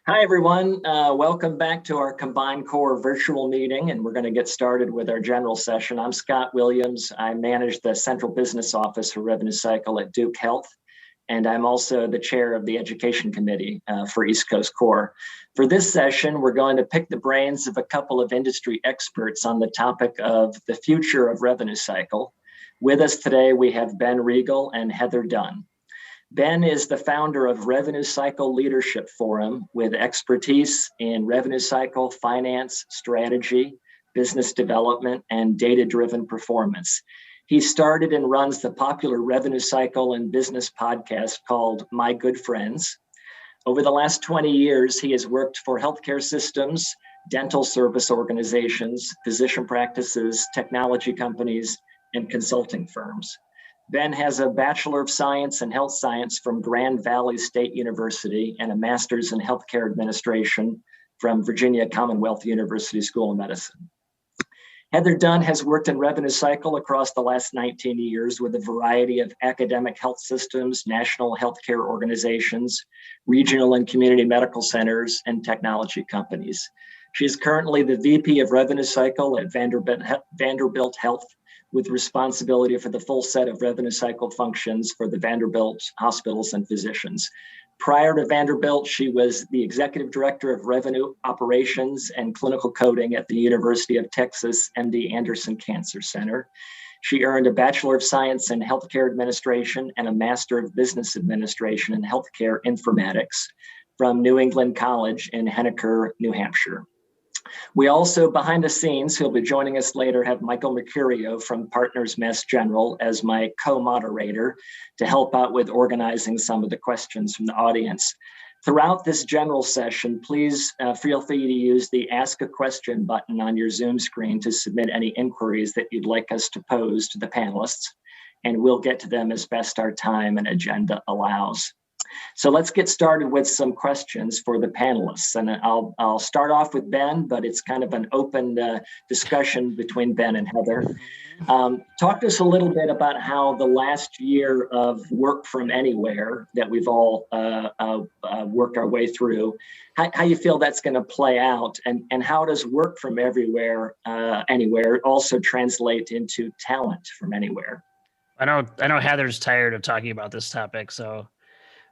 Hi, everyone. Welcome back to our Combined Core virtual meeting, and we're going to get started with our general session. I'm Scott Williams. I manage the Central Business Office for Revenue Cycle at Duke Health, and I'm also the chair of the Education Committee for East Coast Core. For this session, we're going to pick the brains of a couple of industry experts on the topic of the future of Revenue Cycle. With us today, we have Ben Reigle and Heather Dunn. Ben is the founder of Revenue Cycle Leadership Forum with expertise in revenue cycle, finance, strategy, business development, and data-driven performance. He started and runs the popular revenue cycle and business podcast called My Good Friends. Over the last 20 years, he has worked for healthcare systems, dental service organizations, physician practices, technology companies, and consulting firms. Ben has a Bachelor of Science in Health Science from Grand Valley State University and a Master's in Healthcare Administration from Virginia Commonwealth University School of Medicine. Heather Dunn has worked in revenue cycle across the last 19 years with a variety of academic health systems, national healthcare organizations, regional and community medical centers, and technology companies. She is currently the VP of Revenue Cycle at Vanderbilt Health, with responsibility for the full set of revenue cycle functions for the Vanderbilt hospitals and physicians. Prior to Vanderbilt, she was the executive director of revenue operations and clinical coding at the University of Texas MD Anderson Cancer Center. She earned a Bachelor of Science in Healthcare Administration and a Master of Business Administration in Healthcare Informatics from New England College in Henniker, New Hampshire. We also, behind the scenes, who'll be joining us later, have Michael Mercurio from Partners Mass General as my co-moderator to help out with organizing some of the questions from the audience. Throughout this general session, please feel free to use the Ask a Question button on your Zoom screen to submit any inquiries that you'd like us to pose to the panelists, and we'll get to them as best our time and agenda allows. So let's get started with some questions for the panelists. And I'll start off with Ben, but it's kind of an open discussion between Ben and Heather. Talk to us a little bit about how the last year of work from anywhere that we've all worked our way through, how you feel that's going to play out, and how does work from everywhere, anywhere also translate into talent from anywhere? I know Heather's tired of talking about this topic, so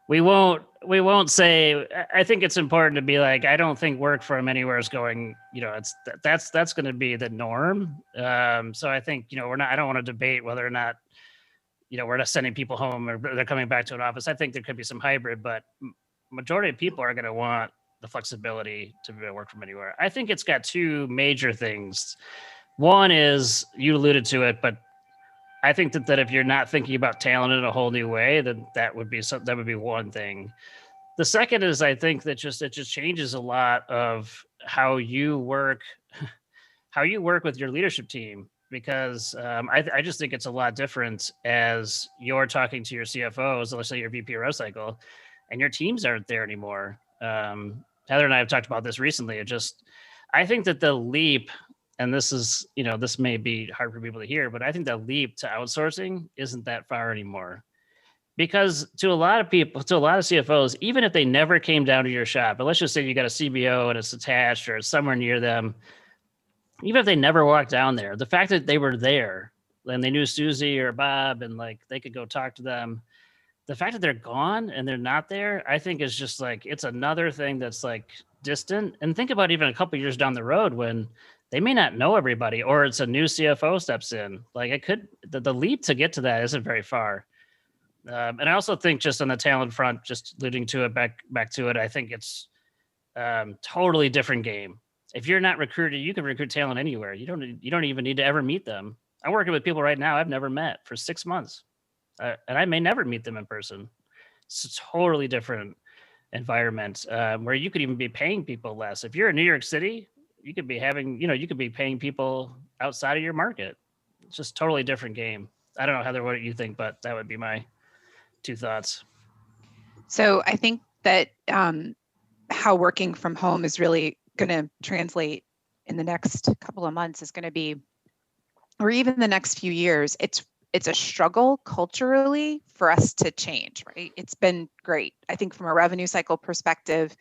we won't say. I think it's important to be like, I don't think work from anywhere is going, that's going to be the norm. So I think, I don't want to debate whether or not, we're not sending people home or they're coming back to an office. I think there could be some hybrid, but majority of people are going to want the flexibility to be able to work from anywhere. I think it's got two major things. One is, you alluded to it, but I think that if you're not thinking about talent in a whole new way, then that would be one thing. The second is, I think that it just changes a lot of how you work with your leadership team, because I just think it's a lot different as you're talking to your CFOs, let's say your VP of Rev Cycle, and your teams aren't there anymore. Heather and I have talked about this recently. I think that the leap, and this is, this may be hard for people to hear, but I think the leap to outsourcing isn't that far anymore. Because to a lot of people, to a lot of CFOs, even if they never came down to your shop, but let's just say you got a CBO and it's attached or it's somewhere near them, even if they never walked down there, the fact that they were there and they knew Susie or Bob and like they could go talk to them, the fact that they're gone and they're not there, I think is just like, it's another thing that's like distant. And think about even a couple of years down the road when they may not know everybody, or it's a new CFO steps in. Like the leap to get to that isn't very far. And I also think just on the talent front, just alluding to it back to it, I think it's totally different game. If you're not recruited, you can recruit talent anywhere. You don't even need to ever meet them. I'm working with people right now I've never met for 6 months, and I may never meet them in person. It's a totally different environment where you could even be paying people less. If you're in New York City, you could be you could be paying people outside of your market. It's just totally different game. I don't know, Heather, what you think, but that would be my 2 thoughts. So I think that how working from home is really going to translate in the next couple of months is going to be, or even the next few years, it's a struggle culturally for us to change, right? It's been great. I think from a revenue cycle perspective,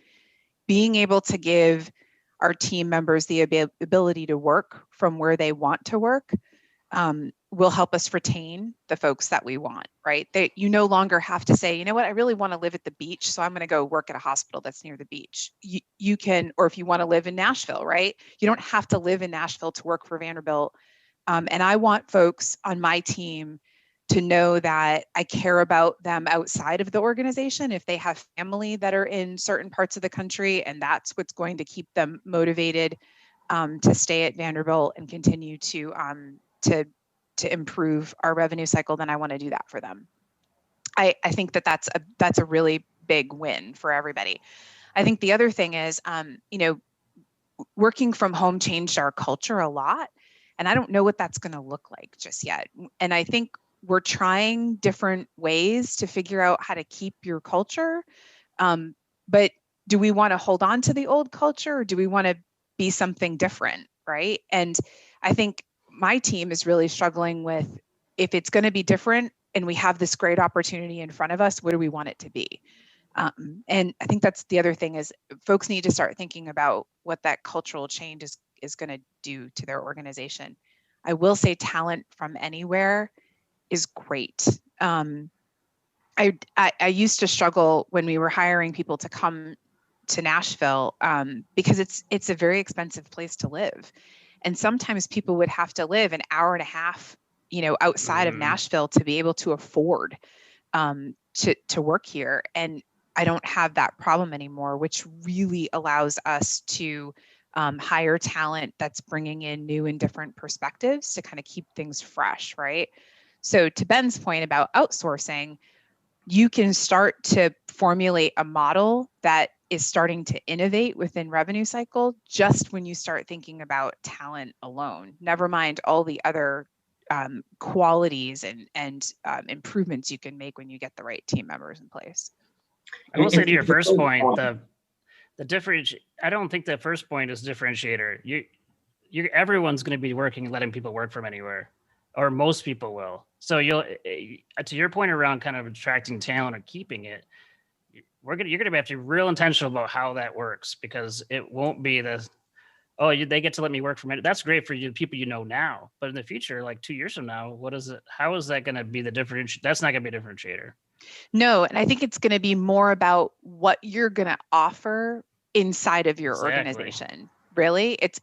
being able to give our team members the ability to work from where they want to work will help us retain the folks that we want, right? You no longer have to say, you know what, I really want to live at the beach, so I'm going to go work at a hospital that's near the beach. You can, or if you want to live in Nashville, right? You don't have to live in Nashville to work for Vanderbilt. And I want folks on my team to know that I care about them outside of the organization. If they have family that are in certain parts of the country, and that's what's going to keep them motivated to stay at Vanderbilt and continue to improve our revenue cycle, then I want to do that for them. I think that's a really big win for everybody. I think the other thing is, working from home changed our culture a lot, and I don't know what that's going to look like just yet. And I think we're trying different ways to figure out how to keep your culture. But do we want to hold on to the old culture, or do we want to be something different, right? And I think my team is really struggling with, if it's going to be different and we have this great opportunity in front of us, what do we want it to be? And I think that's the other thing, is folks need to start thinking about what that cultural change is going to do to their organization. I will say talent from anywhere is great. I used to struggle when we were hiring people to come to Nashville because it's a very expensive place to live. And sometimes people would have to live an hour and a half, outside of Nashville to be able to afford to work here. And I don't have that problem anymore, which really allows us to hire talent that's bringing in new and different perspectives to kind of keep things fresh, right? So to Ben's point about outsourcing, you can start to formulate a model that is starting to innovate within revenue cycle just when you start thinking about talent alone, never mind all the other qualities and improvements you can make when you get the right team members in place. I will say to your first point, the difference, I don't think the first point is differentiator. Everyone's going to be working and letting people work from anywhere, or most people will. So you'll, to your point around kind of attracting talent or keeping it, you're going to have to be real intentional about how that works, because it won't be they get to let me work from it. That's great for you, people now, but in the future, like 2 years from now, how is that going to be the differentiator? That's not going to be a differentiator. No, and I think it's going to be more about what you're going to offer inside of your organization. Really, it's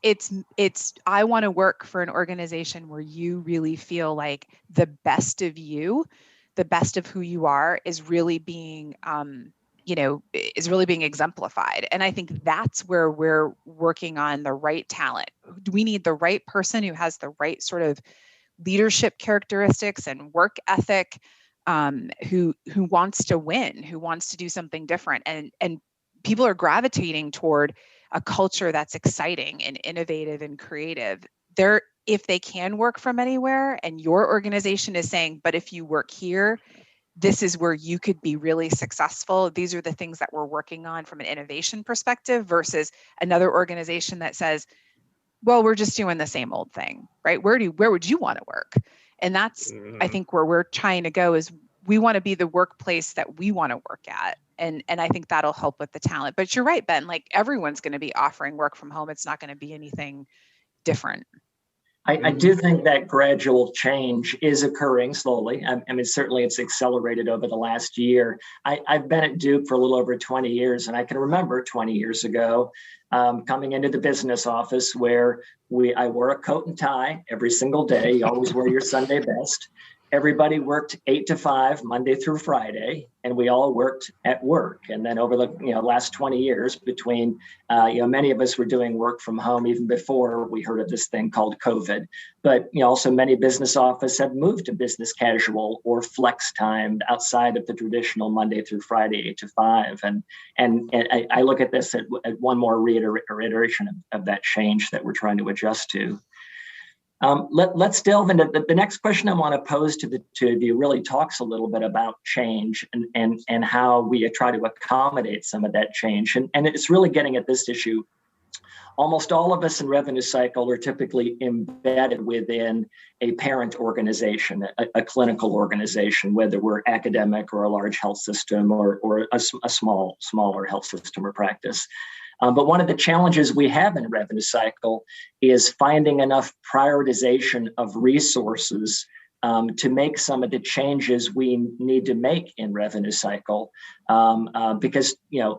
I want to work for an organization where you really feel like the best of you, the best of who you are is really being exemplified. And I think that's where we're working on the right talent. We need the right person who has the right sort of leadership characteristics and work ethic, who wants to win, who wants to do something different. And people are gravitating toward a culture that's exciting and innovative and creative. If they can work from anywhere, and your organization is saying, but if you work here, this is where you could be really successful. These are the things that we're working on from an innovation perspective, versus another organization that says, well, we're just doing the same old thing, right? Where would you want to work? And that's, I think, where we're trying to go, is we want to be the workplace that we want to work at. And I think that'll help with the talent. But you're right, Ben, like everyone's going to be offering work from home. It's not going to be anything different. I do think that gradual change is occurring slowly. I mean, certainly it's accelerated over the last year. I've been at Duke for a little over 20 years, and I can remember 20 years ago coming into the business office where I wore a coat and tie every single day. You always wear your Sunday best. Everybody worked 8 to 5, Monday through Friday, and we all worked at work. And then over the last 20 years, between many of us were doing work from home even before we heard of this thing called COVID. But also many business offices have moved to business casual or flex time outside of the traditional Monday through Friday 8 to 5. And I look at this at one more reiteration of that change that we're trying to adjust to. Let's delve into the next question I want to pose to the two of you. Really talks a little bit about change and how we try to accommodate some of that change. And it's really getting at this issue. Almost all of us in revenue cycle are typically embedded within a parent organization, a clinical organization, whether we're academic or a large health system or a smaller health system or practice. But one of the challenges we have in revenue cycle is finding enough prioritization of resources to make some of the changes we need to make in revenue cycle, because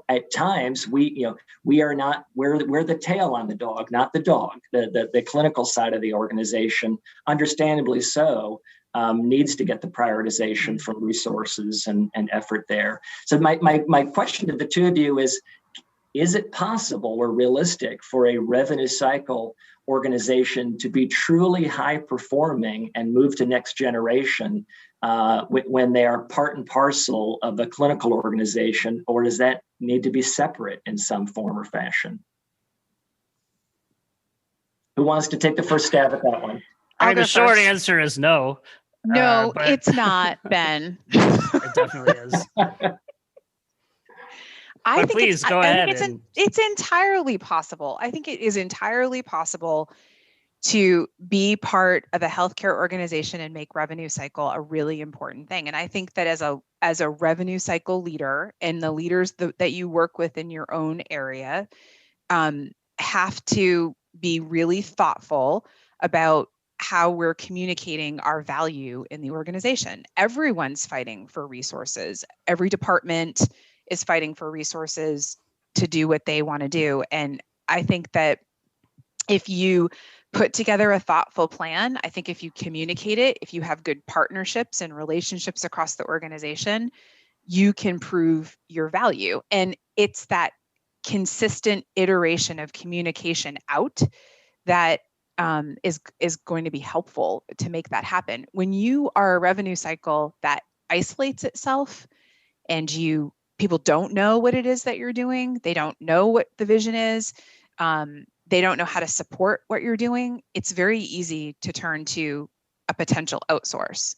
at times we're the tail on the dog, not the dog. The clinical side of the organization, understandably so, needs to get the prioritization from resources and effort there. So my question to the two of you is it possible or realistic for a revenue cycle organization to be truly high performing and move to next generation when they are part and parcel of the clinical organization, or does that need to be separate in some form or fashion? Who wants to take the first stab at that one? The short answer is no. No, it's not, Ben. It definitely is. I think please go ahead. It's entirely possible. I think it is entirely possible to be part of a healthcare organization and make revenue cycle a really important thing. And I think that as a revenue cycle leader, and the leaders that you work with in your own area have to be really thoughtful about how we're communicating our value in the organization. Everyone's fighting for resources. Every department is fighting for resources to do what they want to do. And I think that if you put together a thoughtful plan, I think if you communicate it, if you have good partnerships and relationships across the organization, you can prove your value. And it's that consistent iteration of communication out that is going to be helpful to make that happen. When you are a revenue cycle that isolates itself and people don't know what it is that you're doing, they don't know what the vision is, they don't know how to support what you're doing, it's very easy to turn to a potential outsource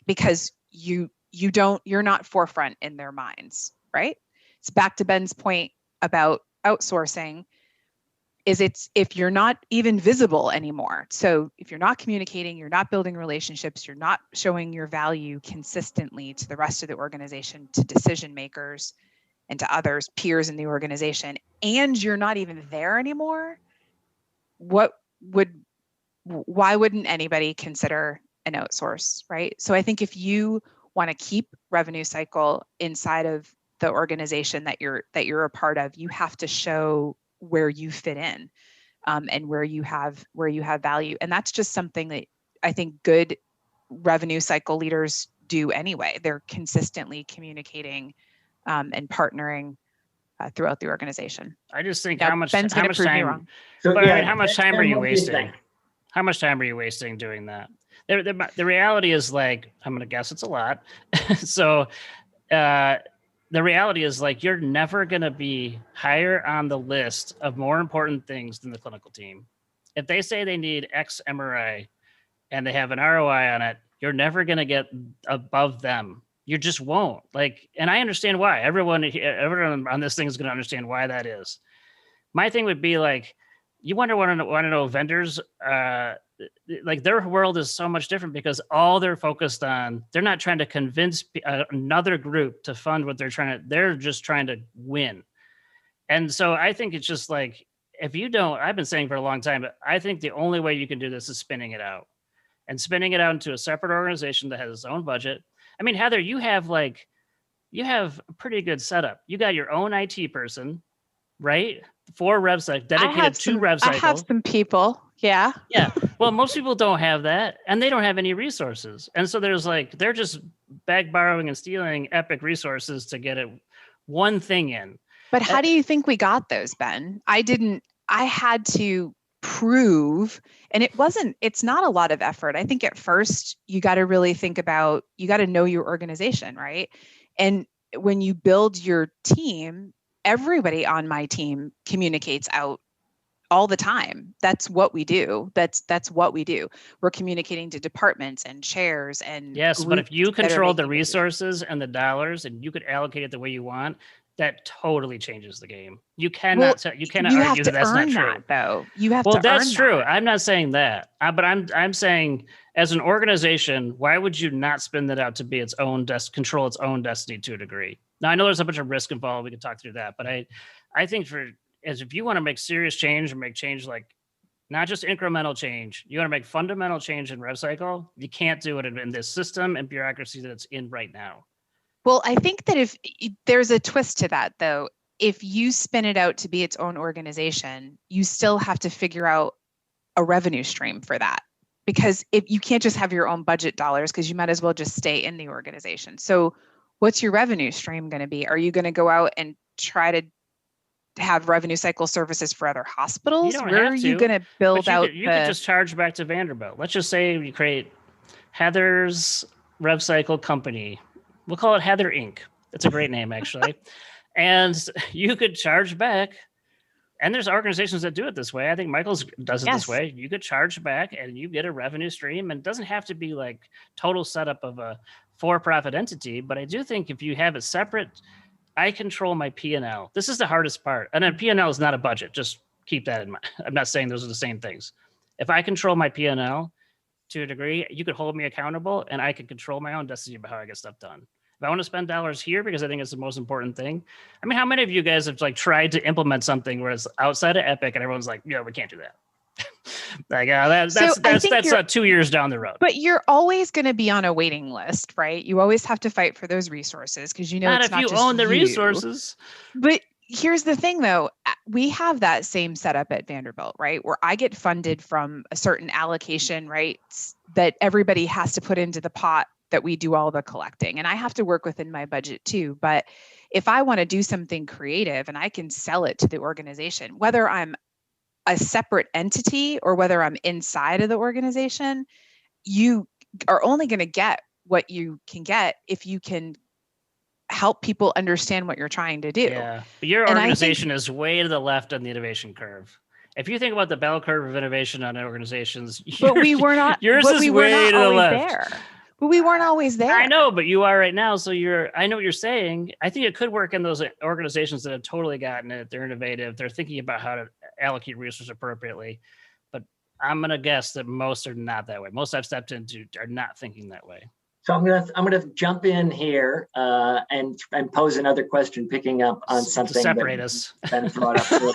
because you're not forefront in their minds, right? It's back to Ben's point about outsourcing. It's if you're not even visible anymore. So if you're not communicating, you're not building relationships, you're not showing your value consistently to the rest of the organization, to decision makers and to others, peers in the organization, and you're not even there anymore, why wouldn't anybody consider an outsource, right? So I think if you want to keep revenue cycle inside of the organization that you're a part of, you have to show where you fit in, and where you have value. And that's just something that I think good revenue cycle leaders do anyway. They're consistently communicating and partnering throughout the organization. I just think now, how much Ben's time So, but yeah, how much time are you what do you wasting? think? How much time are you wasting doing that? The reality is, like, I'm going to guess it's a lot. So the reality is, like, you're never going to be higher on the list of more important things than the clinical team. If they say they need X MRI and they have an ROI on it, you're never going to get above them. You just won't. Like, and I understand why. Everyone on this thing is going to understand why that is. My thing would be, like, you want to know vendors, like, their world is so much different because all they're focused on, they're not trying to convince another group to fund what they're just trying to win. And so I think it's just like, if you don't, I've been saying for a long time, but I think the only way you can do this is spinning it out into a separate organization that has its own budget. I mean, Heather, you have a pretty good setup. You got your own IT person, right? 4 rev cycle, dedicated 2 rev cycle. I have some people. Yeah. Yeah. Well, most people don't have that, and they don't have any resources. And so they're just bag borrowing and stealing epic resources to get one thing in. But how do you think we got those, Ben? I had to prove, and it's not a lot of effort. I think at first you got to really you got to know your organization, right? And when you build your team, everybody on my team communicates out all the time. That's what we do. That's what we do. We're communicating to departments and chairs and yes, but if you control the resources and the dollars and you could allocate it the way you want, that totally changes the game. You cannot argue that that's not true. Though you have well, that's true. I'm not saying that, but I'm saying as an organization, why would you not spin that out to be its own control its own destiny to a degree? Now I know there's a bunch of risk involved. We could talk through that, but I think is if you want to make serious change and make change like not just incremental change, you want to make fundamental change in RevCycle, you can't do it in this system and bureaucracy that it's in right now. Well, I think that if there's a twist to that, though, if you spin it out to be its own organization, you still have to figure out a revenue stream for that. Because if you can't just have your own budget dollars, because you might as well just stay in the organization. So what's your revenue stream going to be? Are you going to go out and try to have revenue cycle services for other hospitals? Where are you going to build out? You could just charge back to Vanderbilt. Let's just say you create Heather's RevCycle company. We'll call it Heather Inc. It's a great name, actually. And you could charge back. And there's organizations that do it this way. I think Michael's does it this way. You could charge back and you get a revenue stream, and it doesn't have to be like total setup of a for-profit entity. But I do think if you have it separate, I control my P&L. This is the hardest part. And then P&L is not a budget. Just keep that in mind. I'm not saying those are the same things. If I control my P&L to a degree, you could hold me accountable and I can control my own destiny about how I get stuff done. If I want to spend dollars here because I think it's the most important thing. I mean, how many of you guys have like tried to implement something where it's outside of Epic and everyone's like, yeah, we can't do that. Like that's 2 years down the road. But you're always going to be on a waiting list, right? You always have to fight for those resources because you know not it's if not you just own the you. resources. But here's the thing, though. We have that same setup at Vanderbilt, right? Where I get funded from a certain allocation, right? That everybody has to put into the pot that we do all the collecting. And I have to work within my budget too. But if I want to do something creative and I can sell it to the organization, whether I'm a separate entity or whether I'm inside of the organization, you are only going to get what you can get if you can help people understand what you're trying to do. Yeah, but your organization is way to the left on the innovation curve. If you think about the bell curve of innovation on organizations, but we were not. Yours is way to the left. There. But we weren't always there. I know, but you are right now. So I know what you're saying. I think it could work in those organizations that have totally gotten it. They're innovative. They're thinking about how to allocate resources appropriately. But I'm going to guess that most are not that way. Most I've stepped into are not thinking that way. So I'm gonna jump in here and pose another question, picking up on something to separate us. Ben brought up.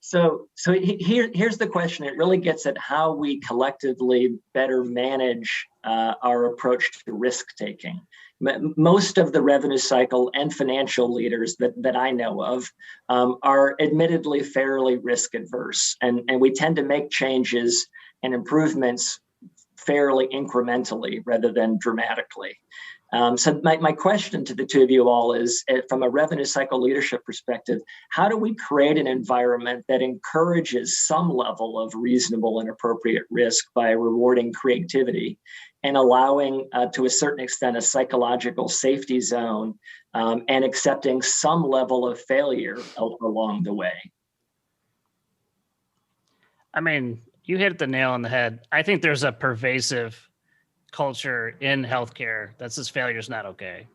So here's the question. It really gets at how we collectively better manage our approach to risk taking. Most of the revenue cycle and financial leaders that I know of are admittedly fairly risk adverse, and we tend to make changes and improvements fairly incrementally rather than dramatically. So my question to the two of you all is, from a revenue cycle leadership perspective, how do we create an environment that encourages some level of reasonable and appropriate risk by rewarding creativity and allowing, to a certain extent, a psychological safety zone and accepting some level of failure along the way? I mean, you hit the nail on the head. I think there's a pervasive culture in healthcare that says failure is not okay.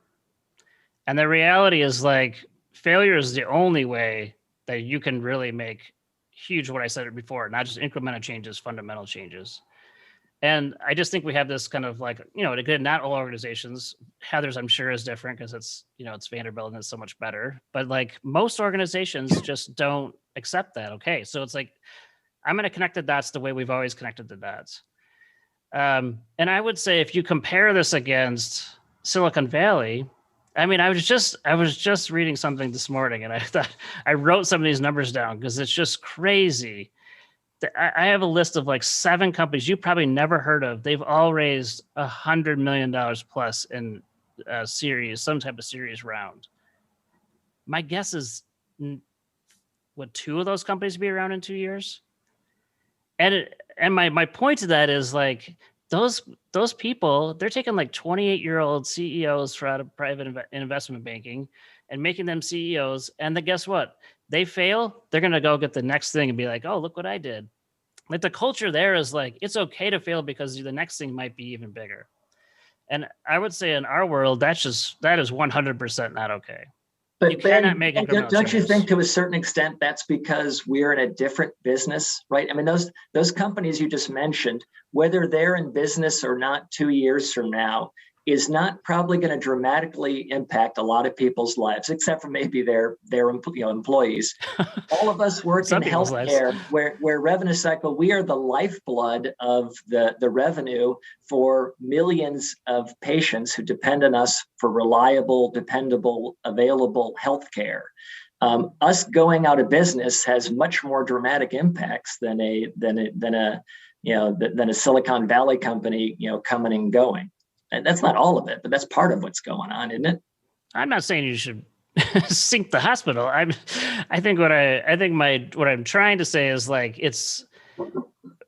And the reality is, like, failure is the only way that you can really make huge, what I said before, not just incremental changes, fundamental changes. And I just think we have this kind of like, again, not all organizations, Heather's I'm sure is different because it's Vanderbilt and it's so much better, but like most organizations just don't accept that. Okay. So it's like, I'm going to connect the dots the way we've always connected the dots. And I would say if you compare this against Silicon Valley, I mean, I was just reading something this morning and I thought I wrote some of these numbers down because it's just crazy. I have a list of like 7 companies you probably never heard of. They've all raised $100 million plus in some type of series round. My guess is, would 2 of those companies be around in 2 years? And my point to that is like those people, they're taking like 28-year-old CEOs for out of private investment banking and making them CEOs. And then guess what? They fail, they're going to go get the next thing and be like, oh, look what I did. Like the culture there is like, it's okay to fail because the next thing might be even bigger. And I would say in our world, that is 100% not okay. But you Ben, cannot make don't you think to a certain extent that's because we're in a different business, right? I mean, those companies you just mentioned, whether they're in business or not 2 years from now, is not probably going to dramatically impact a lot of people's lives, except for maybe their employees. All of us work in healthcare, where revenue cycle, we are the lifeblood of the revenue for millions of patients who depend on us for reliable, dependable, available healthcare. Us going out of business has much more dramatic impacts than a Silicon Valley company, coming and going. And that's not all of it, but that's part of what's going on, isn't it? I'm not saying you should sink the hospital. I think what I'm trying to say is like, it's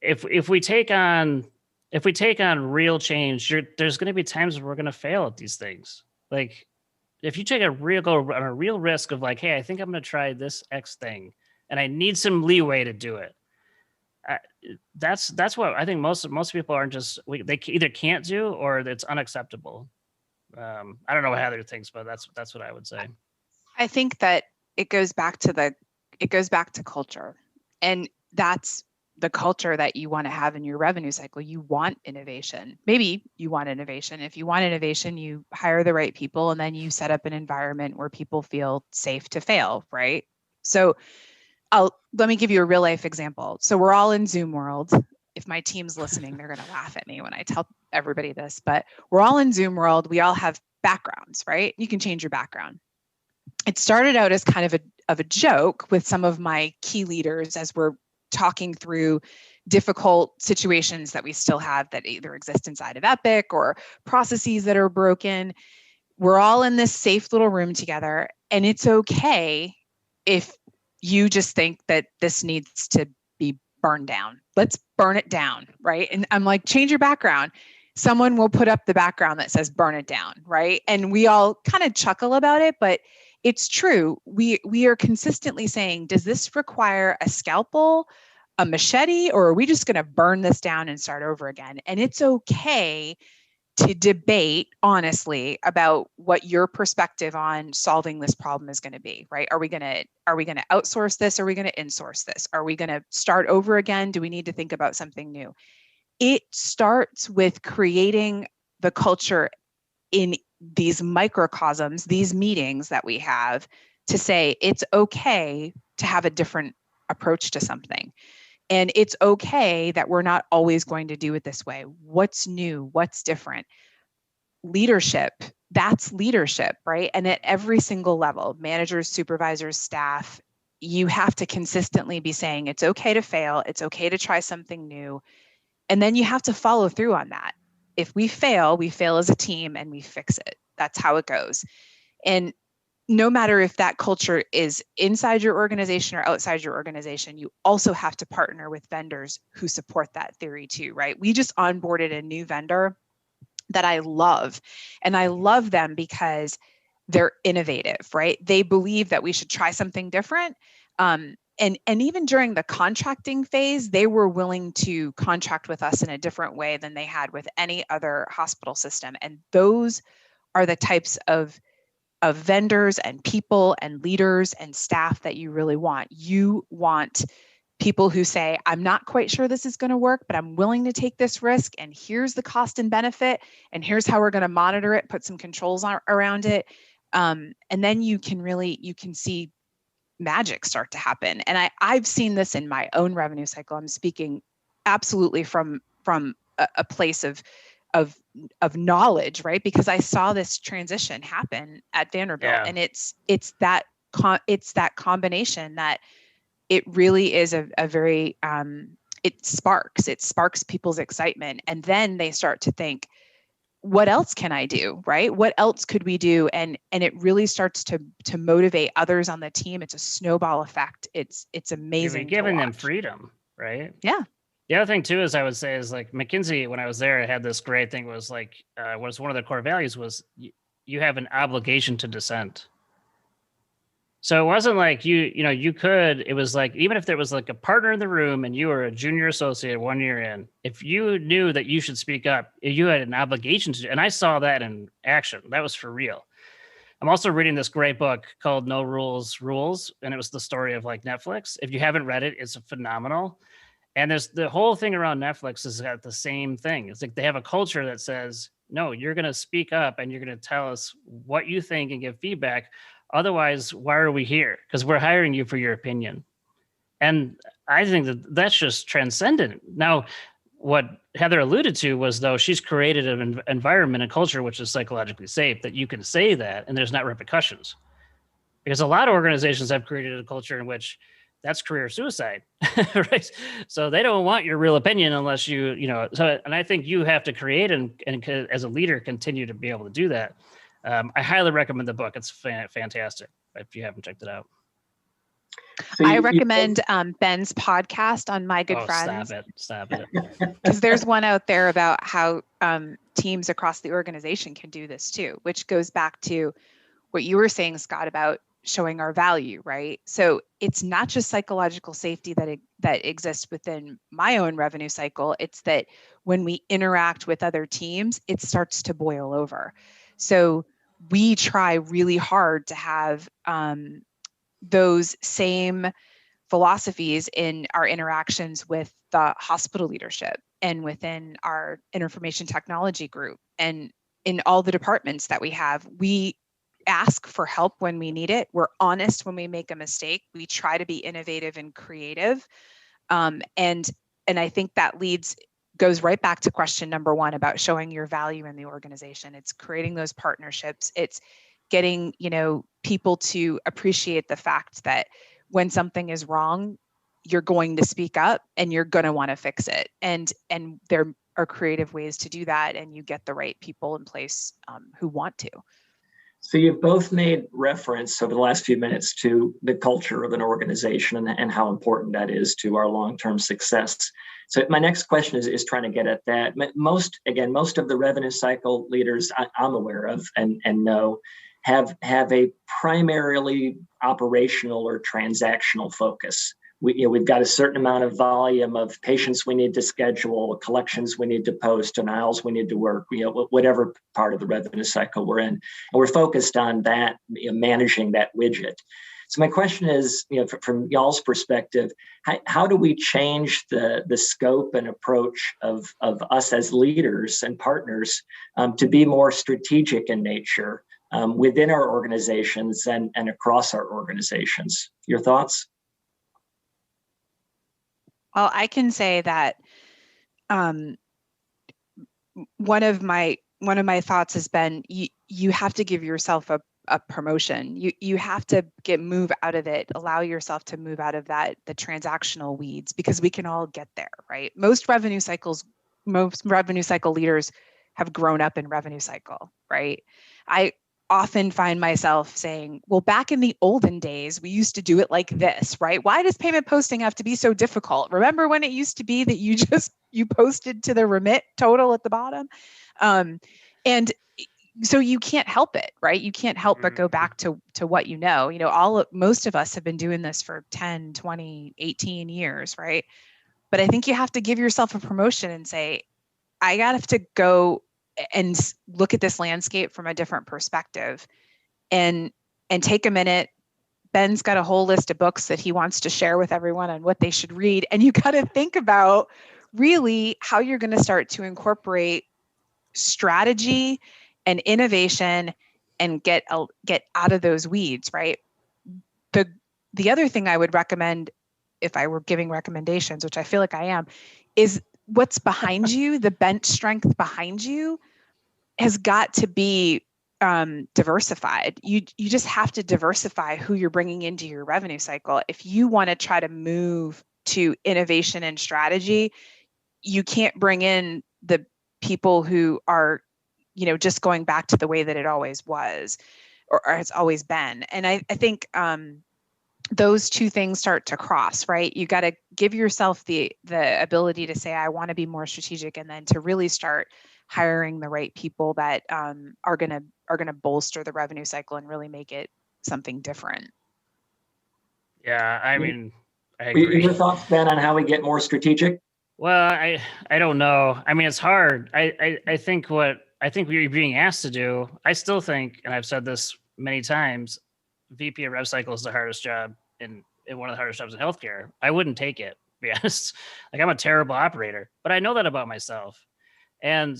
if we take on real change, there's going to be times where we're going to fail at these things. Like if you take a real risk of like, hey, I think I'm going to try this X thing and I need some leeway to do it. That's what I think most people aren't they either can't do or it's unacceptable. I don't know what Heather thinks, but that's what I would say. I think that it goes back to culture, and that's the culture that you want to have in your revenue cycle. You want innovation. Maybe you want innovation. If you want innovation, you hire the right people and then you set up an environment where people feel safe to fail, right? So let me give you a real life example. So we're all in Zoom world. If my team's listening, they're going to laugh at me when I tell everybody this, but we're all in Zoom world. We all have backgrounds, right? You can change your background. It started out as kind of a joke with some of my key leaders as we're talking through difficult situations that we still have that either exist inside of Epic or processes that are broken. We're all in this safe little room together, and it's okay if you just think that this needs to be burned down. Let's burn it down, right? And I'm like, change your background. Someone will put up the background that says burn it down, right? And we all kind of chuckle about it, but it's true. We are consistently saying, does this require a scalpel, a machete, or are we just going to burn this down and start over again? And it's okay to debate honestly about what your perspective on solving this problem is going to be, right? Are we going to outsource this? Are we going to insource this? Are we going to start over again? Do we need to think about something new? It starts with creating the culture in these microcosms, these meetings that we have, to say it's okay to have a different approach to something. And it's okay that we're not always going to do it this way. What's new? What's different? Leadership, that's leadership, right? And at every single level, managers, supervisors, staff, you have to consistently be saying it's okay to fail. It's okay to try something new. And then you have to follow through on that. If we fail as a team and we fix it. That's how it goes. And no matter if that culture is inside your organization or outside your organization, you also have to partner with vendors who support that theory too, right? We just onboarded a new vendor that I love. And I love them because they're innovative, right? They believe that we should try something different. And even during the contracting phase, they were willing to contract with us in a different way than they had with any other hospital system. And those are the types of vendors and people and leaders and staff that you really want. You want people who say, I'm not quite sure this is going to work, but I'm willing to take this risk. And here's the cost and benefit. And here's how we're going to monitor it, put some controls around it. And then you can see magic start to happen. And I've seen this in my own revenue cycle. I'm speaking absolutely from a place of knowledge, right? Because I saw this transition happen at Vanderbilt, and it's that combination that it really is a very it sparks people's excitement, and then they start to think, what else can I do, right? What else could we do? And it really starts to motivate others on the team. It's a snowball effect. It's amazing. You're giving them freedom, right? Yeah. The other thing too is I would say is like McKinsey, when I was there, it had this great thing was like was one of their core values was you have an obligation to dissent. So it wasn't like it was like, even if there was like a partner in the room and you were a junior associate 1 year in, if you knew that you should speak up, you had an obligation to. And I saw that in action. That was for real. I'm also reading this great book called No Rules Rules. And it was the story of like Netflix. If you haven't read it, it's phenomenal. And there's the whole thing around Netflix has got the same thing. It's like they have a culture that says no, you're going to speak up and you're going to tell us what you think and give feedback. Otherwise, why are we here? Because we're hiring you for your opinion. And I think that that's just transcendent. Now, what Heather alluded to was, though, she's created an environment and culture which is psychologically safe, that you can say that and there's not repercussions. Because a lot of organizations have created a culture in which that's career suicide, right? So they don't want your real opinion unless and I think you have to create and as a leader, continue to be able to do that. I highly recommend the book. It's fantastic if you haven't checked it out. So I recommend Ben's podcast on My Good Friends. Stop it. Because there's one out there about how teams across the organization can do this too, which goes back to what you were saying, Scott, about showing our value, right? So it's not just psychological safety that exists within my own revenue cycle. It's that when we interact with other teams, it starts to boil over. So we try really hard to have those same philosophies in our interactions with the hospital leadership and within our information technology group and in all the departments that we have. We ask for help when we need it. We're honest when we make a mistake. We try to be innovative and creative. And I think that goes right back to question number one about showing your value in the organization. It's creating those partnerships. It's getting, people to appreciate the fact that when something is wrong, you're going to speak up and you're going to want to fix it. And there are creative ways to do that. And you get the right people in place who want to. So you've both made reference over the last few minutes to the culture of an organization and how important that is to our long-term success. So my next question is trying to get at that. Most of the revenue cycle leaders I'm aware of and know have a primarily operational or transactional focus. We've got a certain amount of volume of patients we need to schedule, collections we need to post, denials we need to work, whatever part of the revenue cycle we're in. And we're focused on that, managing that widget. So my question is, from y'all's perspective, how do we change the scope and approach of us as leaders and partners to be more strategic in nature within our organizations and across our organizations? Your thoughts? Well, I can say that one of my thoughts has been you have to give yourself a promotion. You have to move out of it, allow yourself to move out of the transactional weeds, because we can all get there, right? Most revenue cycle leaders have grown up in revenue cycle, right? I often find myself saying, well, back in the olden days, we used to do it like this, right? Why does payment posting have to be so difficult? Remember when it used to be that you posted to the remit total at the bottom? And so you can't help it, right? You can't help but go back to what most of us have been doing this for 10, 20, 18 years, right? But I think you have to give yourself a promotion and say, I have to go and look at this landscape from a different perspective and take a minute. Ben's got a whole list of books that he wants to share with everyone on what they should read. And you got to think about really how you're going to start to incorporate strategy and innovation and get out of those weeds, right? The other thing I would recommend, if I were giving recommendations, which I feel like I am, is what's behind you, the bench strength behind you has got to be diversified. You just have to diversify who you're bringing into your revenue cycle. If you want to try to move to innovation and strategy, you can't bring in the people who are, just going back to the way that it always was or has always been. And I think those two things start to cross, right? You got to give yourself the ability to say, I want to be more strategic, and then to really start hiring the right people that are gonna bolster the revenue cycle and really make it something different. Yeah, I mean, I agree. Your thoughts, Ben, on how we get more strategic? Well, I don't know. I mean, it's hard. I think what you're being asked to do, I still think, and I've said this many times, VP of Rev Cycle is the hardest job in one of the hardest jobs in healthcare. I wouldn't take it, to be honest. Like, I'm a terrible operator, but I know that about myself. And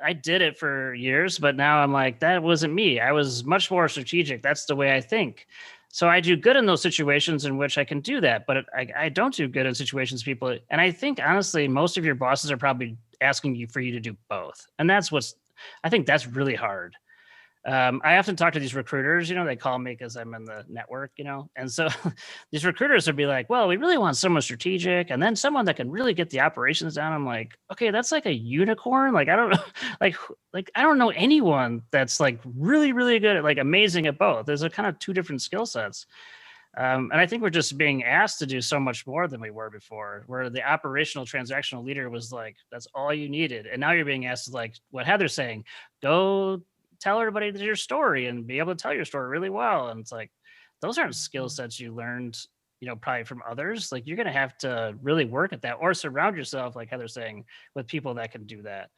I did it for years, but now I'm like, that wasn't me. I was much more strategic. That's the way I think. So I do good in those situations in which I can do that, but I don't do good in situations people. And I think honestly, most of your bosses are probably asking you for you to do both. And I think that's really hard. I often talk to these recruiters, they call me because I'm in the network, and so these recruiters would be like, well, we really want someone strategic and then someone that can really get the operations down. I'm like, okay, that's like a unicorn. Like, I don't know, like, I don't know anyone that's like really, really good at like amazing at both. There's a kind of two different skill sets. And I think we're just being asked to do so much more than we were before, where the operational transactional leader was like, that's all you needed. And now you're being asked to, like what Heather's saying, go tell everybody your story and be able to tell your story really well. And it's like, those aren't skill sets you learned, probably from others. Like you're going to have to really work at that or surround yourself, like Heather's saying, with people that can do that.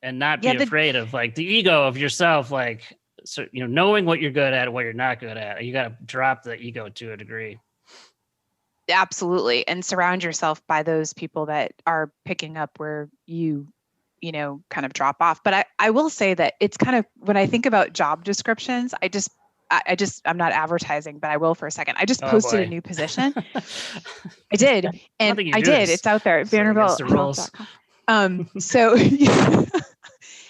And not be afraid of like the ego of yourself, like, so, knowing what you're good at and what you're not good at, you got to drop the ego to a degree. Absolutely. And surround yourself by those people that are picking up where you kind of drop off. But I will say that it's kind of, when I think about job descriptions, I'm not advertising, but I will for a second. I just posted a new position. I did. And I did. It's out there. Vanderbilt. So,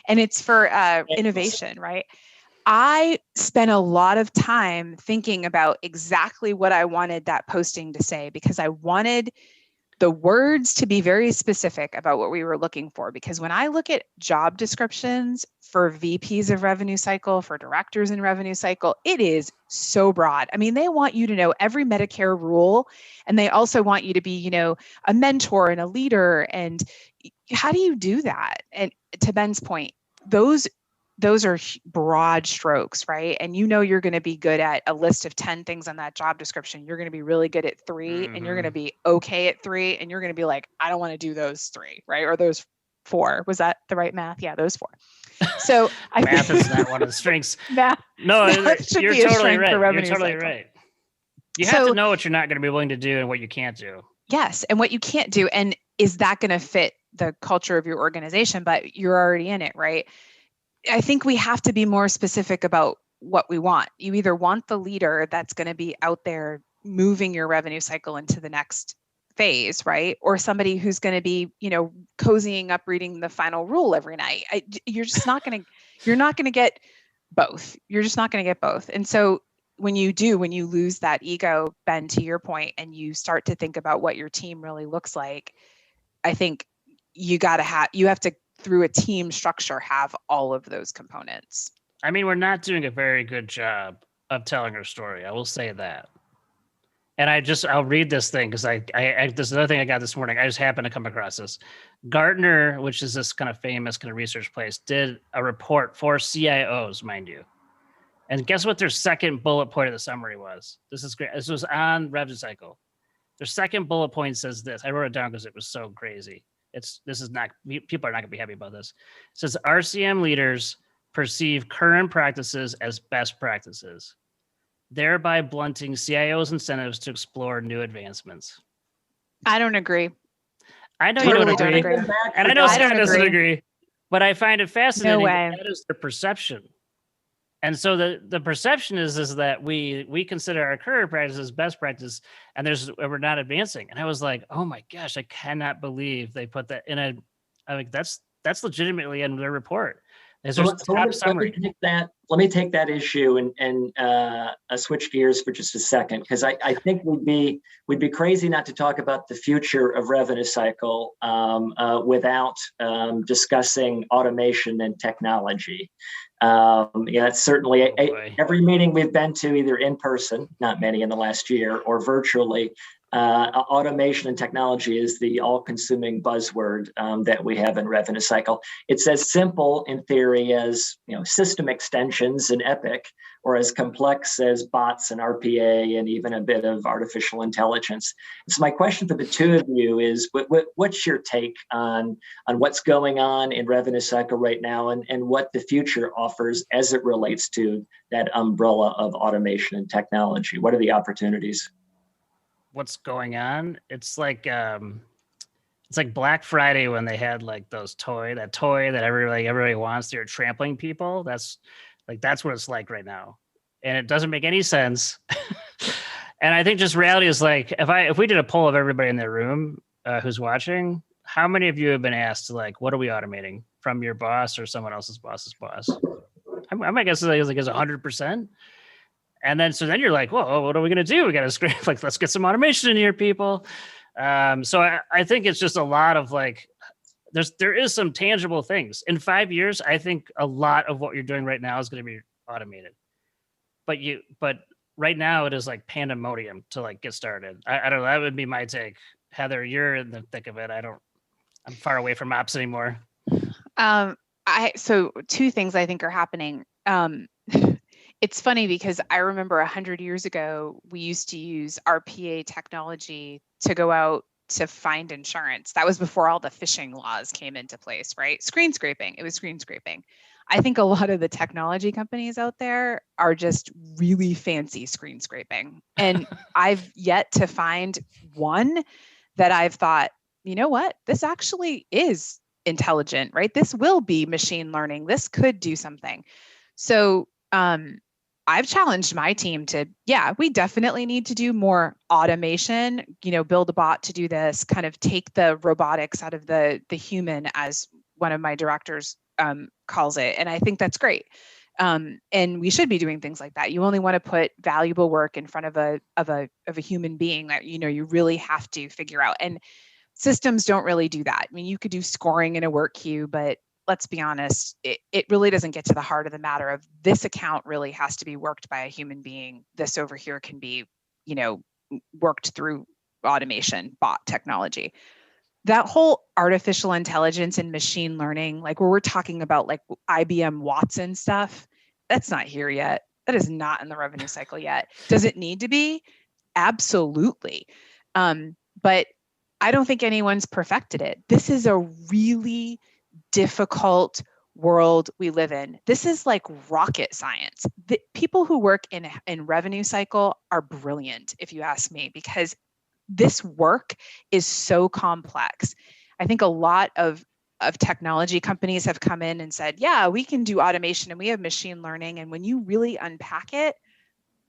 and it's for innovation, right? I spent a lot of time thinking about exactly what I wanted that posting to say, because I wanted the words to be very specific about what we were looking for. Because when I look at job descriptions for VPs of revenue cycle, for directors in revenue cycle, it is so broad. I mean, they want you to know every Medicare rule, and they also want you to be, a mentor and a leader. And how do you do that? And to Ben's point, those are broad strokes, right? And you're going to be good at a list of 10 things on that job description. You're going to be really good at 3, and you're going to be okay at 3, and you're going to be like, I don't want to do those 3, right? Or those 4. Was that the right math? Yeah, those 4. So math is not one of the strengths. Math you're totally right. You're totally right. You have to know what you're not going to be willing to do and what you can't do. Yes, and what you can't do, and is that going to fit the culture of your organization? But you're already in it, right? I think we have to be more specific about what we want. You either want the leader that's going to be out there moving your revenue cycle into the next phase, right? Or somebody who's going to be, cozying up reading the final rule every night. You're not going to get both. You're just not going to get both. And so when you lose that ego, Ben, to your point, and you start to think about what your team really looks like, I think you have to, through a team structure, have all of those components. I mean, we're not doing a very good job of telling our story. I will say that. And I'll read this thing because this is another thing I got this morning. I just happened to come across this. Gartner, which is this kind of famous kind of research place, did a report for CIOs, mind you. And guess what their second bullet point of the summary was? This is great. This was on revenue cycle. Their second bullet point says this. I wrote it down because it was so crazy. People are not going to be happy about this. It says RCM leaders perceive current practices as best practices, thereby blunting CIOs' incentives to explore new advancements. I don't agree. I know you don't agree. And I know Scott doesn't agree, but I find it fascinating that is their perception. And so the perception is that we consider our current practices best practice, and we're not advancing. And I was like, oh my gosh, I cannot believe they put that in I'm like, that's legitimately in their report. Let me take that issue and switch gears for just a second, because I think we'd be crazy not to talk about the future of revenue cycle without discussing automation and technology. It's certainly every meeting we've been to, either in person, not many in the last year, or virtually. Automation and technology is the all-consuming buzzword that we have in revenue cycle. It's as simple in theory as system extensions in Epic, or as complex as bots and RPA and even a bit of artificial intelligence. So my question for the two of you is, what's your take on what's going on in revenue cycle right now, and what the future offers as it relates to that umbrella of automation and technology? What are the opportunities? What's going on? It's like It's like Black Friday when they had like that toy that everybody wants. They're trampling people. That's what it's like right now, and it doesn't make any sense. And I think just reality is like if we did a poll of everybody in the room who's watching, how many of you have been asked like, what are we automating from your boss or someone else's boss's boss? I might guess it's like 100%. And then so then you're like, whoa, what are we gonna do? We gotta scream like, let's get some automation in here, people. So I think it's just a lot of like, there is some tangible things. In 5 years, I think a lot of what you're doing right now is going to be automated. But right now it is like pandemonium to like get started. I don't know. That would be my take. Heather, you're in the thick of it. I'm far away from ops anymore. So two things I think are happening. It's funny because I remember 100 years ago, we used to use RPA technology to go out to find insurance. That was before all the phishing laws came into place, right? Screen scraping. It was screen scraping. I think a lot of the technology companies out there are just really fancy screen scraping. And I've yet to find one that I've thought, you know what, this actually is intelligent, right? This will be machine learning. This could do something. So I've challenged my team to, we definitely need to do more automation, build a bot to do this, kind of take the robotics out of the human, as one of my directors calls it. And I think that's great. And we should be doing things like that. You only want to put valuable work in front of a human being that, you really have to figure out. And systems don't really do that. I mean, you could do scoring in a work queue, but let's be honest, it really doesn't get to the heart of the matter of this account really has to be worked by a human being. This over here can be, worked through automation, bot technology. That whole artificial intelligence and machine learning, like where we're talking about like IBM Watson stuff, that's not here yet. That is not in the revenue cycle yet. Does it need to be? Absolutely. But I don't think anyone's perfected it. This is a really difficult world we live in. This is like rocket science. The people who work in revenue cycle are brilliant, if you ask me, because this work is so complex. I think a lot of technology companies have come in and said, yeah, we can do automation and we have machine learning. And when you really unpack it,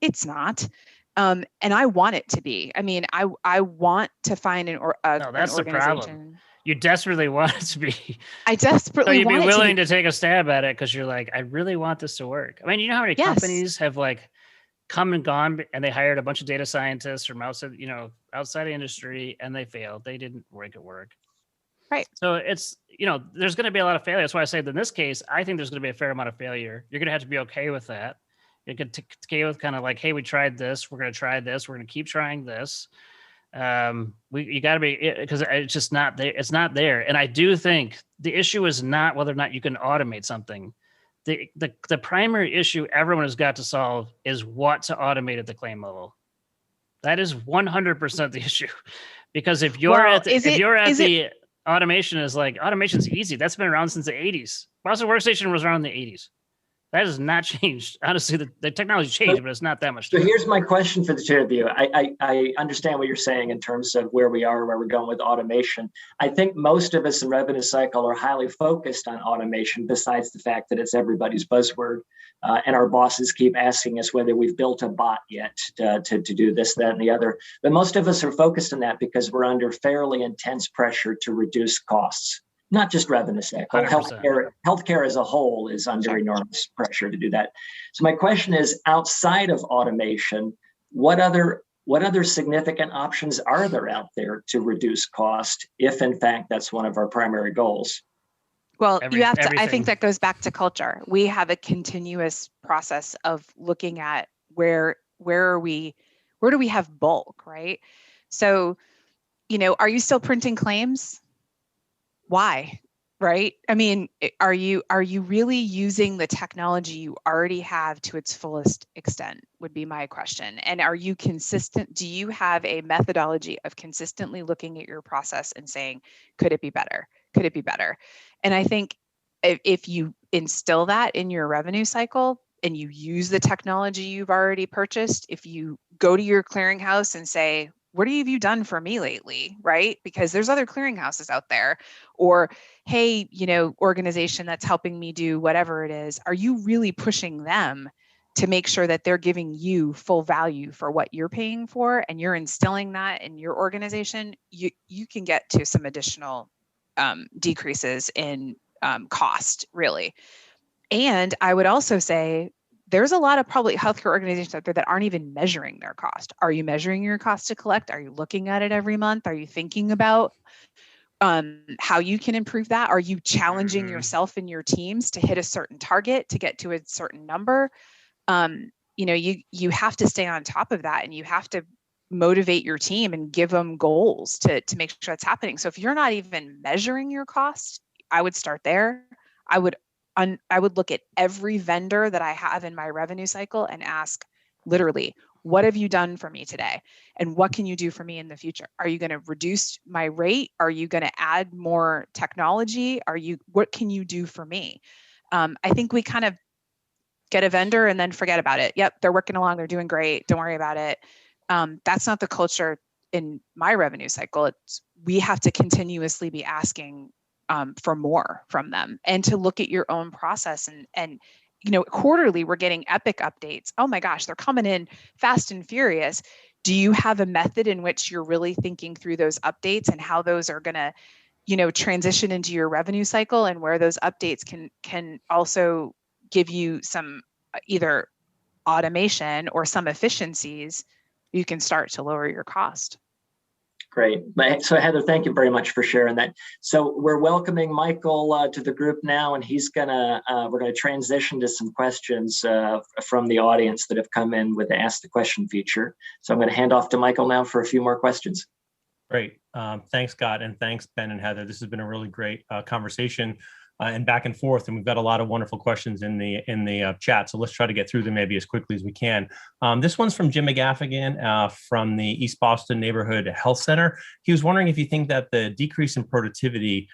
it's not. And I want it to be. I mean, I want to find an that's an the problem. You desperately want it to be. I desperately want it to be. So you'd be willing to take a stab at it because you're like, I really want this to work. I mean, you know how many companies have like come and gone and they hired a bunch of data scientists from outside the industry and they failed. They didn't make it work. Right. So it's, there's going to be a lot of failure. That's why I say that in this case, I think there's going to be a fair amount of failure. You're going to have to be okay with that. You can okay with kind of like, hey, we tried this. We're going to try this. We're going to keep trying this. You got to be, because it's just not there. It's not there. And I do think the issue is not whether or not you can automate something. The primary issue everyone has got to solve is what to automate at the claim level. That is 100% the issue. Because if you're automation is like, automation's easy. That's been around since the 80s. Browser Workstation was around in the 80s. That has not changed. Honestly, the technology changed, but it's not that much. So here's my question for the two of you. I understand what you're saying in terms of where we are, where we're going with automation. I think most of us in revenue cycle are highly focused on automation, besides the fact that it's everybody's buzzword. And our bosses keep asking us whether we've built a bot yet to do this, that, and the other. But most of us are focused on that because we're under fairly intense pressure to reduce costs. Not just revenue cycle, healthcare as a whole is under enormous pressure to do that. So my question is, outside of automation, what other significant options are there out there to reduce cost, if in fact that's one of our primary goals? Well, I think that goes back to culture. We have a continuous process of looking at where do we have bulk, right? So, are you still printing claims? Why? Right? I mean, are you really using the technology you already have to its fullest extent would be my question. And are you consistent? Do you have a methodology of consistently looking at your process and saying, could it be better? Could it be better? And I think if you instill that in your revenue cycle and you use the technology you've already purchased, if you go to your clearinghouse and say, what have you done for me lately, right? Because there's other clearinghouses out there. Or, hey, organization that's helping me do whatever it is, are you really pushing them to make sure that they're giving you full value for what you're paying for, and you're instilling that in your organization? You can get to some additional decreases in cost, really. And I would also say there's a lot of probably healthcare organizations out there that aren't even measuring their cost. Are you measuring your cost to collect? Are you looking at it every month? Are you thinking about how you can improve that? Are you challenging yourself and your teams to hit a certain target, to get to a certain number? You have to stay on top of that, and you have to motivate your team and give them goals to make sure it's happening. So if you're not even measuring your cost, I would start there. I would look at every vendor that I have in my revenue cycle and ask, literally, what have you done for me today? And what can you do for me in the future? Are you going to reduce my rate? Are you going to add more technology? What can you do for me? I think we kind of get a vendor and then forget about it. Yep, they're working along, they're doing great, don't worry about it. That's not the culture in my revenue cycle. We have to continuously be asking for more from them, and to look at your own process. And quarterly, we're getting epic updates. Oh my gosh, they're coming in fast and furious. Do you have a method in which you're really thinking through those updates and how those are going to transition into your revenue cycle, and where those updates can also give you some either automation or some efficiencies? You can start to lower your cost. Great. So Heather, thank you very much for sharing that. So we're welcoming Michael to the group now, and we're gonna transition to some questions from the audience that have come in with the Ask the Question feature. So I'm gonna hand off to Michael now for a few more questions. Great. Thanks, Scott, and thanks, Ben and Heather. This has been a really great conversation and back and forth, and we've got a lot of wonderful questions in the chat. So let's try to get through them maybe as quickly as we can. This one's from Jim McGaffigan from the East Boston Neighborhood Health Center. He was wondering if you think that the decrease in productivity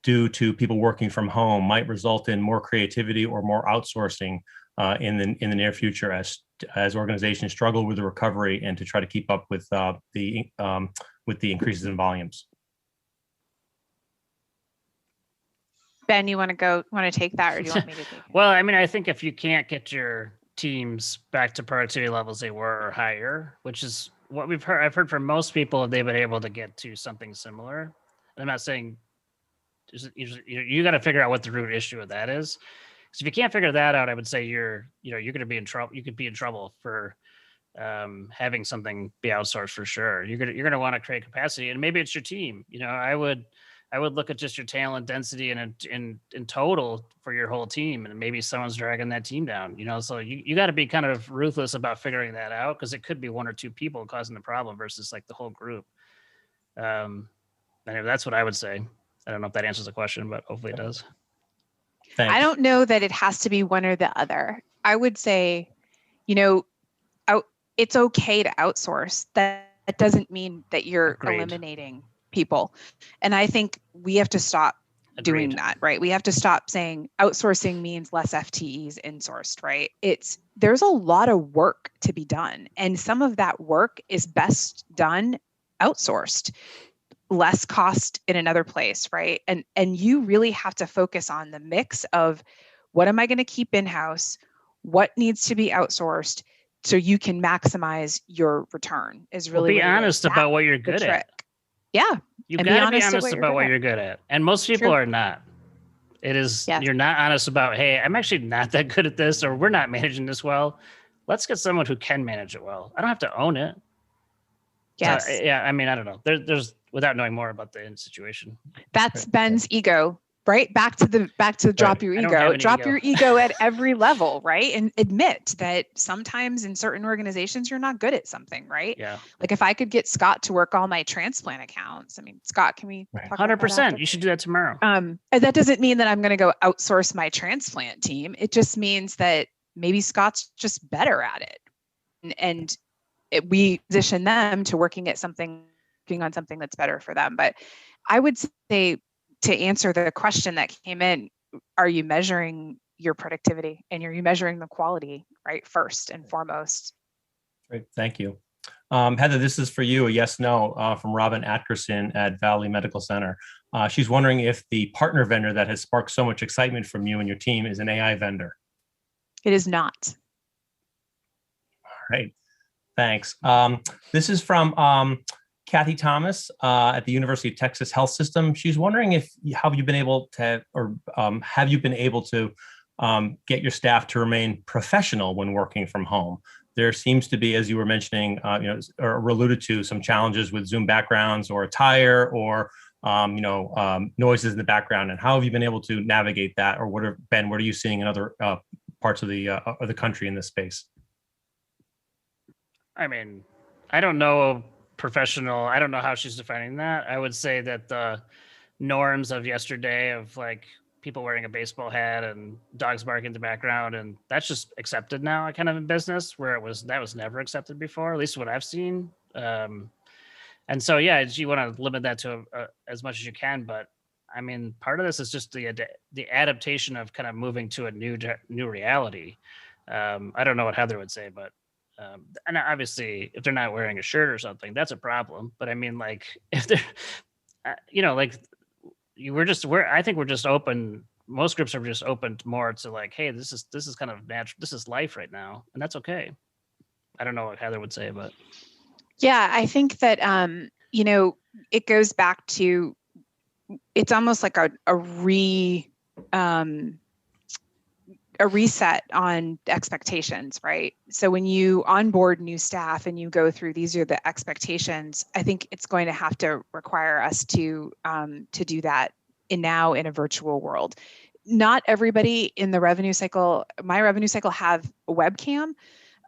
due to people working from home might result in more creativity or more outsourcing in the near future as organizations struggle with the recovery and to try to keep up with the increases in volumes. Ben, you want to take that, or do you want me to take it? Well, I mean, I think if you can't get your teams back to productivity levels they were or higher, which is what I've heard from most people, they've been able to get to something similar. And I'm not saying you got to figure out what the root issue of that is. Because if you can't figure that out, I would say you're going to be in trouble. You could be in trouble for having something be outsourced for sure. You're going to want to create capacity, and maybe it's your team. I would look at just your talent density in total for your whole team, and maybe someone's dragging that team down. So you got to be kind of ruthless about figuring that out, because it could be one or two people causing the problem versus like the whole group. Anyway, that's what I would say. I don't know if that answers the question, but hopefully it does. Thanks. I don't know that it has to be one or the other. I would say, it's okay to outsource. That doesn't mean that you're eliminating people. And I think we have to stop doing that, right? We have to stop saying outsourcing means less FTEs insourced, right? There's a lot of work to be done. And some of that work is best done outsourced, less cost in another place, right? And you really have to focus on the mix of what am I going to keep in-house, what needs to be outsourced, so you can maximize your return is really be honest about what you're good at. Yeah. You got to be honest about what you're good at. And most people are not. It is, you're not honest about, hey, I'm actually not that good at this, or we're not managing this well. Let's get someone who can manage it well. I don't have to own it. Yes. I mean, I don't know. There's without knowing more about the situation. That's Ben's ego, right? Back to drop your ego. Drop your ego at every level, right? And admit that sometimes in certain organizations you're not good at something, right? Yeah. Like if I could get Scott to work all my transplant accounts. I mean, Scott, can we talk 100%? You should do that tomorrow. And that doesn't mean that I'm going to go outsource my transplant team. It just means that maybe Scott's just better at it, and we position them to working on something that's better for them. But I would say, to answer the question that came in, are you measuring your productivity, and are you measuring the quality, right, first and foremost? Great, thank you. Heather, this is for you, a yes, no, from Robin Atkerson at Valley Medical Center. She's wondering if the partner vendor that has sparked so much excitement from you and your team is an AI vendor. It is not. All right, thanks. This is from Kathy Thomas at the University of Texas Health System. She's wondering if have you been able to get your staff to remain professional when working from home? There seems to be, as you were mentioning, or alluded to, some challenges with Zoom backgrounds or attire or noises in the background. And how have you been able to navigate that? Or what are you seeing in other parts of the country in this space? I mean, I don't know professional. I don't know how she's defining that. I would say that the norms of yesterday of like people wearing a baseball hat and dogs barking in the background, and that's just accepted now kind of in business, where that was never accepted before, at least what I've seen. And so, yeah, you want to limit that to as much as you can. But I mean, part of this is just the adaptation of kind of moving to a new reality. I don't know what Heather would say, but and obviously if they're not wearing a shirt or something, that's a problem. But I mean, like if they're, like I think we're just open. Most groups are just open more to like, hey, this is kind of natural. This is life right now, and that's okay. I don't know what Heather would say, but yeah, I think that it goes back to, it's almost like a reset on expectations, right? So when you onboard new staff and you go through, these are the expectations, I think it's going to have to require us to do that in a virtual world. Not everybody in the revenue cycle, my revenue cycle, have a webcam.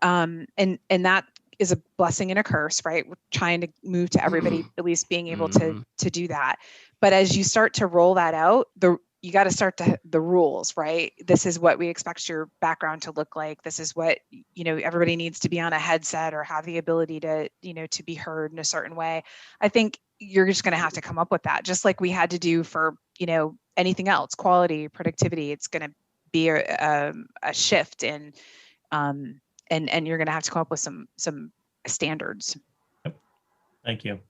And that is a blessing and a curse, right? We're trying to move to everybody at least being able to do that. But as you start to roll that out, you got to start the rules, right? This is what we expect your background to look like. This is what, everybody needs to be on a headset or have the ability to be heard in a certain way. I think you're just going to have to come up with that, just like we had to do for, anything else, quality, productivity. It's going to be a shift and you're going to have to come up with some standards. Yep. Thank you.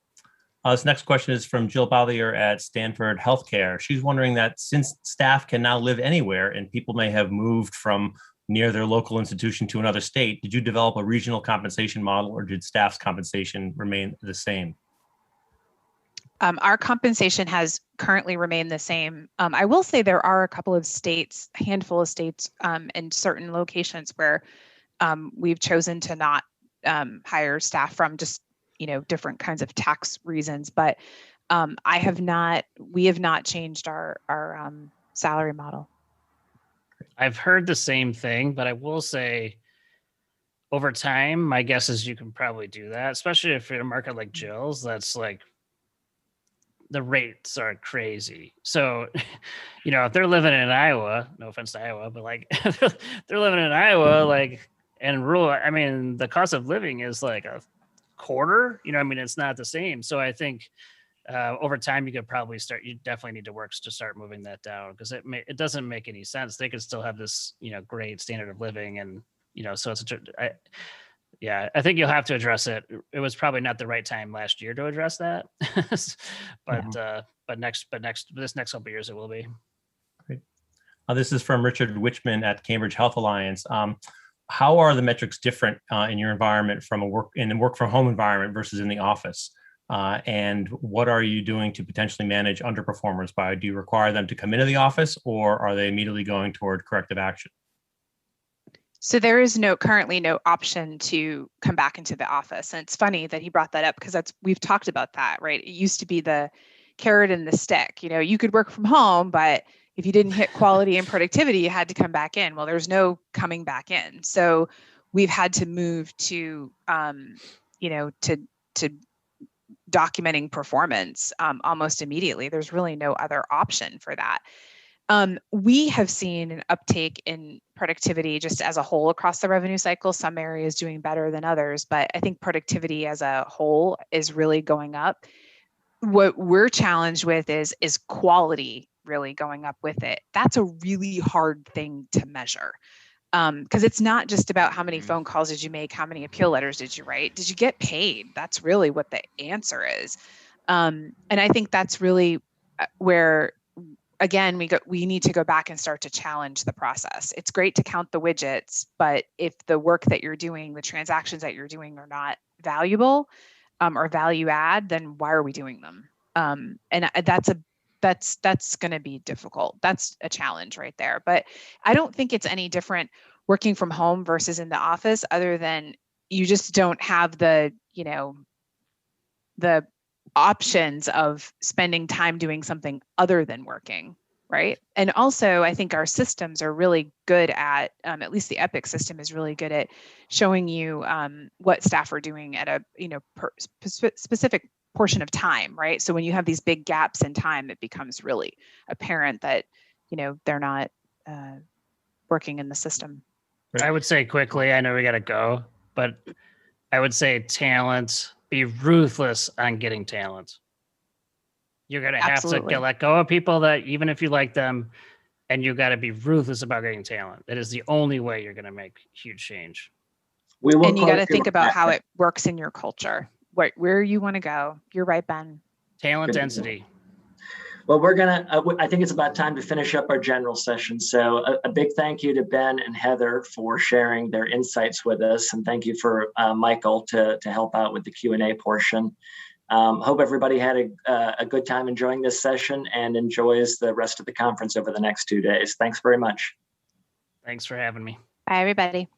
This next question is from Jill Ballier at Stanford Healthcare. She's wondering that since staff can now live anywhere and people may have moved from near their local institution to another state, did you develop a regional compensation model, or did staff's compensation remain the same? Our compensation has currently remained the same. I will say there are a handful of states and certain locations where we've chosen to not hire staff from just different kinds of tax reasons, but we have not changed our salary model. I've heard the same thing, but I will say over time, my guess is you can probably do that, especially if you're in a market like Jill's, that's like the rates are crazy. So, if they're living in Iowa, no offense to Iowa, but like they're living in Iowa, like and rural, I mean, the cost of living is like a quarter, it's not the same. So I think over time you could probably you definitely need to work to start moving that down, because it doesn't make any sense. They could still have this, great standard of living, and, so it's I think you'll have to address it. It was probably not the right time last year to address that, but this next couple of years it will be. Great. This is from Richard Wichman at Cambridge Health Alliance. How are the metrics different in your environment from a work from home environment versus in the office? And what are you doing to potentially manage underperformers? Do you require them to come into the office, or are they immediately going toward corrective action? So there is currently no option to come back into the office. And it's funny that he brought that up, because we've talked about that, right? It used to be the carrot and the stick. You could work from home, but if you didn't hit quality and productivity, you had to come back in. Well, there's no coming back in. So we've had to move to, to documenting performance almost immediately. There's really no other option for that. We have seen an uptake in productivity just as a whole across the revenue cycle. Some areas doing better than others, but I think productivity as a whole is really going up. What we're challenged with is quality really going up with it. That's a really hard thing to measure. Because it's not just about how many phone calls did you make, how many appeal letters did you write, did you get paid? That's really what the answer is. And I think that's really where, again, we need to go back and start to challenge the process. It's great to count the widgets, but if the work that you're doing, the transactions that you're doing are not valuable or value add, then why are we doing them? And that's going to be difficult. That's a challenge right there. But I don't think it's any different working from home versus in the office, other than you just don't have the options of spending time doing something other than working, right? And also, I think our systems are really good at least the Epic system is really good at showing you what staff are doing at a specific portion of time, right? So when you have these big gaps in time, it becomes really apparent that they're not working in the system. I would say quickly, I know we got to go, but I would say talent, be ruthless on getting talent. You're going to have to let go of people that, even if you like them, and you got to be ruthless about getting talent. That is the only way you're going to make huge change. And you got to think about how it works in your culture, where you want to go. You're right, Ben. Talent density. Well, I think it's about time to finish up our general session. So a big thank you to Ben and Heather for sharing their insights with us. And thank you for Michael to help out with the Q&A portion. Hope everybody had a good time enjoying this session and enjoys the rest of the conference over the next 2 days. Thanks very much. Thanks for having me. Bye, everybody.